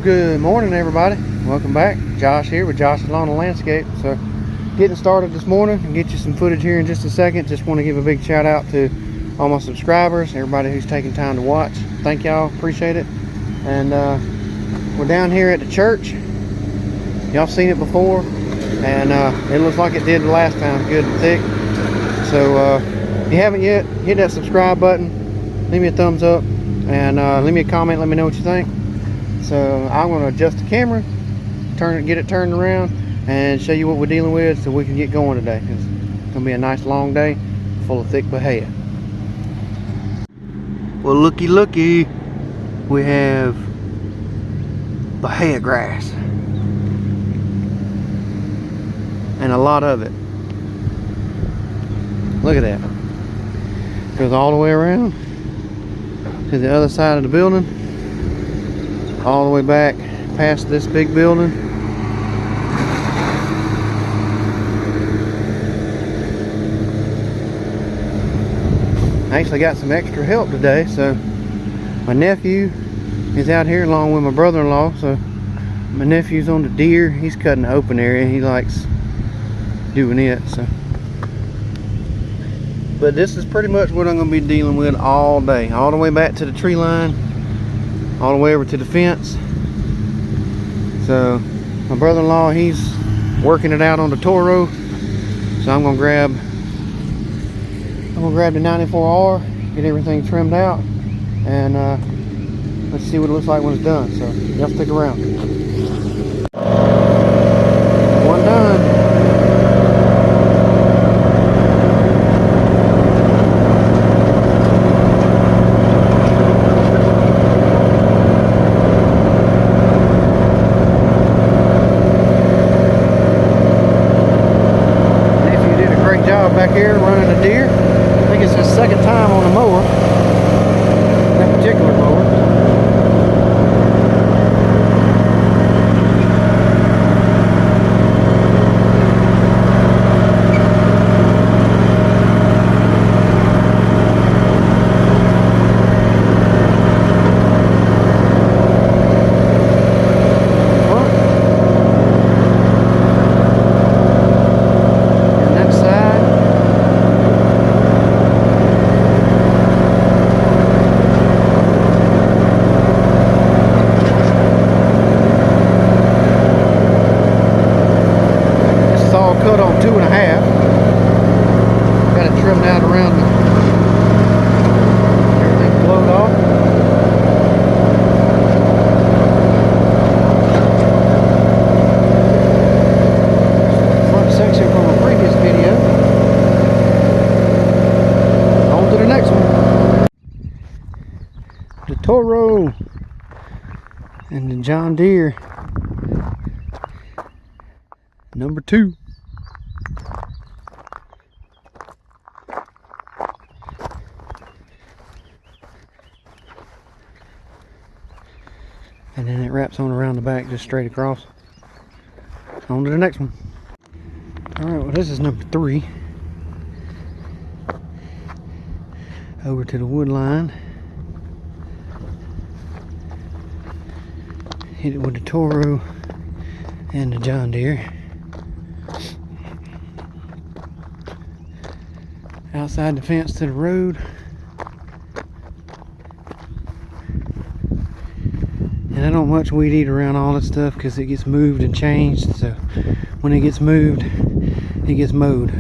Good morning, everybody. Welcome back. Josh here with Josh's Lawn and Landscape. So getting started this morning and get you some footage here in just a second. Just want to give a big shout out to all my subscribers, everybody who's taking time to watch. Thank y'all, appreciate it. And we're down here at the church. Y'all seen it before, and it looks like it did the last time, good and thick. So if you haven't yet, hit that subscribe button, leave me a thumbs up, and leave me a comment, let me know what you think. So I'm going to adjust the camera, get it turned around, and show you what we're dealing with so we can get going today. It's going to be a nice long day full of thick bahia. Well, looky, we have bahia grass, and a lot of it. Look at that. Goes all the way around to the other side of the building, all the way back past this big building. I actually got some extra help today, so my nephew is out here along with my brother-in-law. So my nephew's on the deer, he's cutting the open area, he likes doing it. So but this is pretty much what I'm going to be dealing with all day, all the way back to the tree line, all the way over to the fence. So my brother-in-law, he's working it out on the Toro, so I'm gonna grab the 94R, get everything trimmed out, and let's see what it looks like when it's done. So y'all stick around. One done. Back here running a deer. I think it's his second time on the mower, that particular mower. Cut on 2.5. Got it trimmed out around everything blowed off. Front section from a previous video. On to the next one. The Toro and the John Deere number 2. And then it wraps on around the back just straight across. On to the next one. Alright, well, this is number 3. Over to the wood line. Hit it with the Toro and the John Deere. Outside the fence to the road. And I don't much weed eat around all this stuff because it gets moved and changed. So when it gets moved, it gets mowed.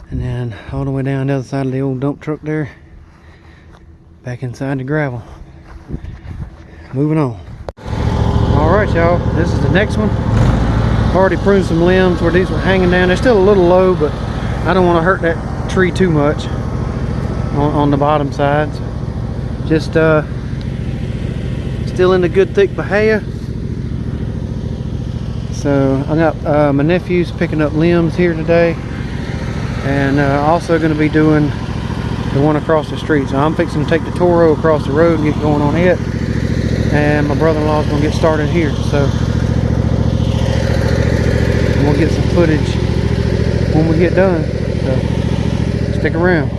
And then all the way down the other side of the old dump truck there, back inside the gravel. Moving on. Alright, y'all, this is the next one. Already pruned some limbs where these were hanging down. They're still a little low, but I don't want to hurt that tree too much on the bottom sides. Just still in the good thick bahia. So I got my nephews picking up limbs here today, and also going to be doing the one across the street. So I'm fixing to take the Toro across the road and get going on it, and my brother-in-law is going to get started here. So we'll get some footage when we get done. So stick around.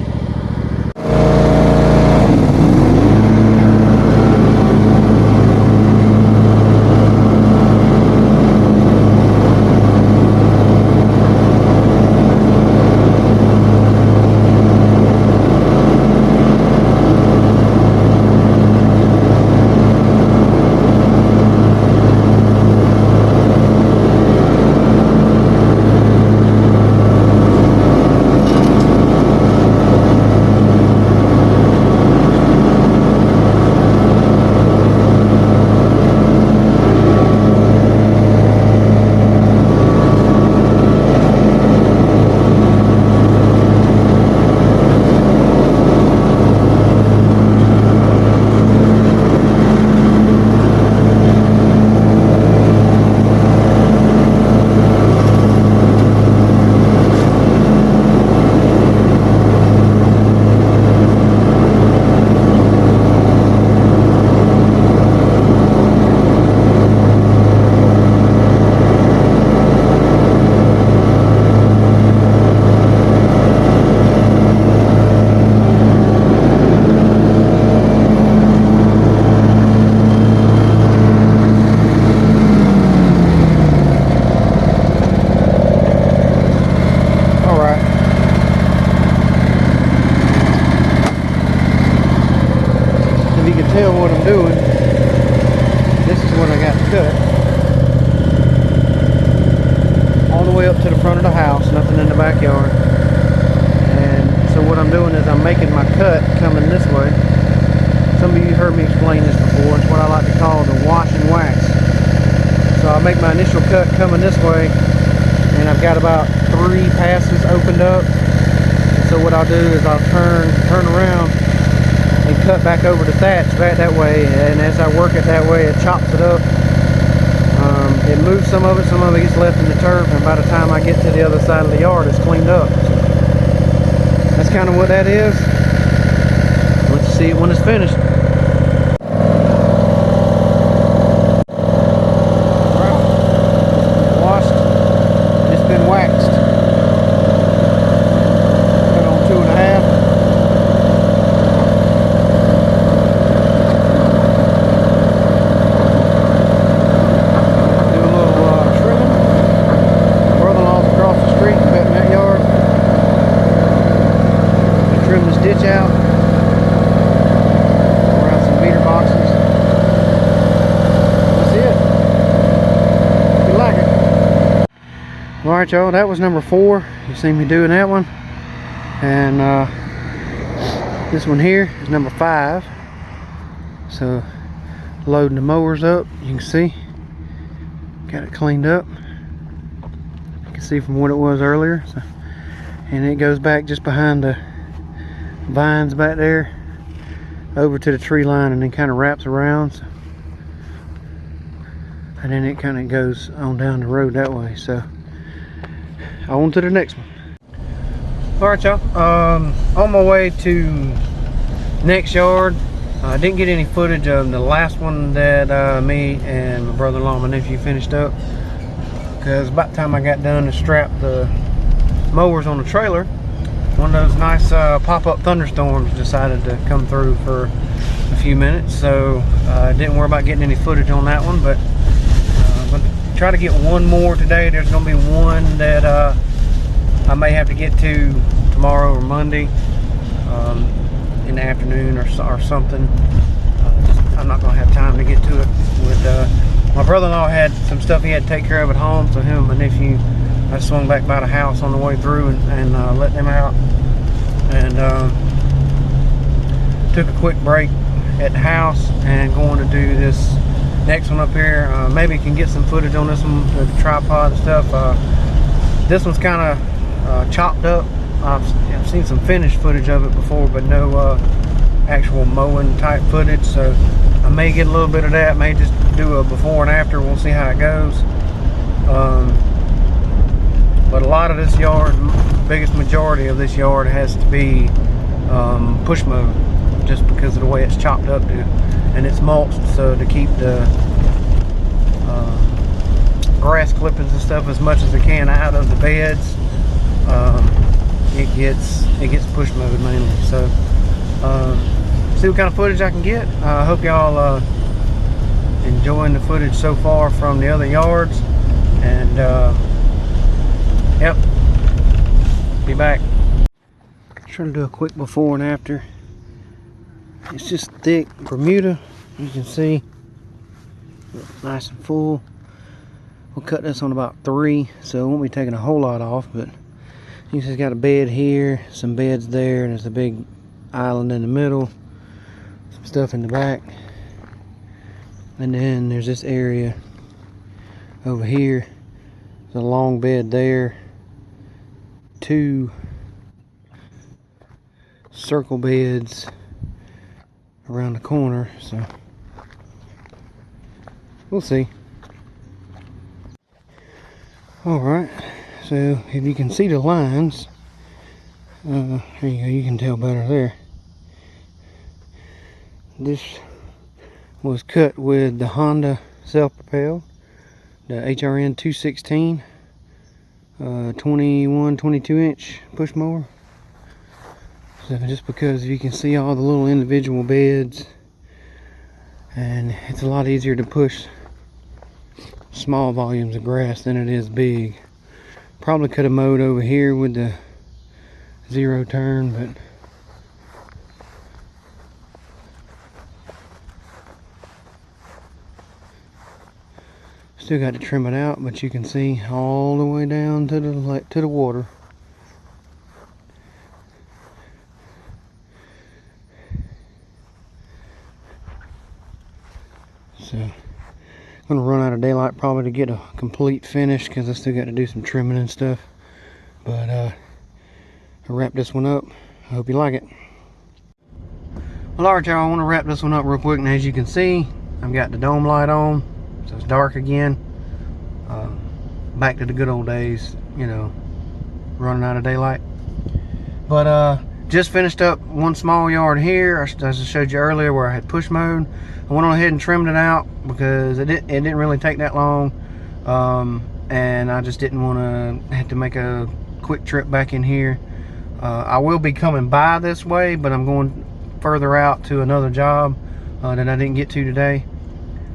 doing, this is what I got cut. All the way up to the front of the house, nothing in the backyard. And so what I'm doing is I'm making my cut coming this way. Some of you heard me explain this before. It's what I like to call the wash and wax. So I'll make my initial cut coming this way, and I've got about 3 passes opened up. And so what I'll do is I'll turn around and cut back over the thatch back that way, and as I work it that way, it chops it up. It moves some of it gets left in the turf, and by the time I get to the other side of the yard, it's cleaned up. So that's kind of what that is. Let's see it when it's finished. Washed, and it's been waxed. Cut on 2.5. Ditch out around some meter boxes. That's it. Hope you like it. Alright, y'all, that was number 4. You see me doing that one. And this one here is number 5. So loading the mowers up, you can see. Got it cleaned up. You can see from what it was earlier. So, and it goes back just behind the vines back there over to the tree line, and then kind of wraps around, so, and then it kind of goes on down the road that way. So on to the next one. All right, y'all, on my way to next yard. I didn't get any footage of the last one that me and my brother-in-law, my nephew, finished up, because about the time I got done to strap the mowers on the trailer, one of those nice pop-up thunderstorms decided to come through for a few minutes. So I didn't worry about getting any footage on that one, but I'm going to try to get one more today. There's going to be one that I may have to get to tomorrow or Monday in the afternoon or something. I'm not going to have time to get to it. With my brother-in-law had some stuff he had to take care of at home, so him and my nephew, I swung back by the house on the way through and let them out, and took a quick break at the house and going to do this next one up here. Maybe can get some footage on this one with the tripod and stuff. This one's kind of chopped up. I've seen some finished footage of it before, but no actual mowing type footage, so I may get a little bit of that. May just do a before and after. We'll see how it goes. But a lot of this yard, biggest majority of this yard has to be push mowed, just because of the way it's chopped up to, and it's mulched, so to keep the grass clippings and stuff as much as it can out of the beds, it gets push mowed mainly. So see what kind of footage I can get. I hope y'all enjoying the footage so far from the other yards, and yep, be back. Trying to do a quick before and after. It's just thick Bermuda, you can see, nice and full. We'll cut this on about 3, so it won't be taking a whole lot off, but you see it's got a bed here, some beds there, and there's a big island in the middle, some stuff in the back, and then there's this area over here. There's a long bed there, 2 circle beds around the corner, so we'll see. Alright, so if you can see the lines, here you go, you can tell better there. This was cut with the Honda self-propelled, the HRN 216 22 inch push mower. So just because you can see all the little individual beds, and it's a lot easier to push small volumes of grass than it is big. Probably could have mowed over here with the 0 turn, but Still got to trim it out, but you can see all the way down to the water. So I'm gonna run out of daylight probably to get a complete finish, because I still got to do some trimming and stuff. But I'll wrap this one up. I hope you like it. Well, alright y'all, I want to wrap this one up real quick, and as you can see, I've got the dome light on, so it's dark again. Back to the good old days, you know, running out of daylight. But just finished up one small yard here, as I showed you earlier, where I had push mowed. I went on ahead and trimmed it out because it didn't really take that long, and I just didn't want to have to make a quick trip back in here. I will be coming by this way, but I'm going further out to another job that I didn't get to today,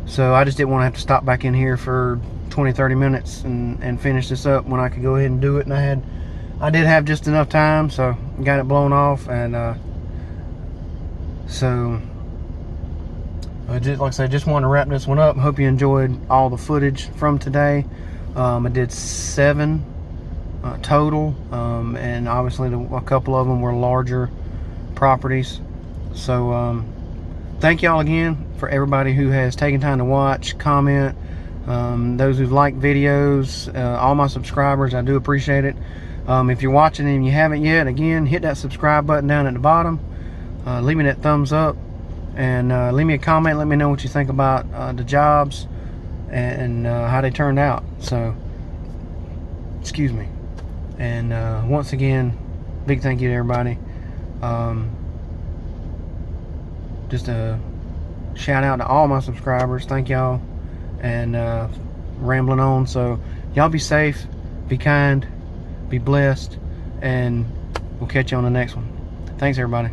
so I just didn't want to have to stop back in here for 20-30 minutes and finish this up when I could go ahead and do it. And I did have just enough time, so got it blown off. And so just like I said, just wanted to wrap this one up. Hope you enjoyed all the footage from today. I did 7 total, and obviously a couple of them were larger properties. So thank y'all again for everybody who has taken time to watch, comment, those who've liked videos, all my subscribers, I do appreciate it. If you're watching and you haven't yet, again, hit that subscribe button down at the bottom, leave me that thumbs up, and leave me a comment. Let me know what you think about the jobs and how they turned out. So excuse me. And once again, big thank you to everybody. Just a shout out to all my subscribers. Thank y'all. And rambling on, so y'all be safe, be kind, be blessed, and we'll catch you on the next one. Thanks everybody.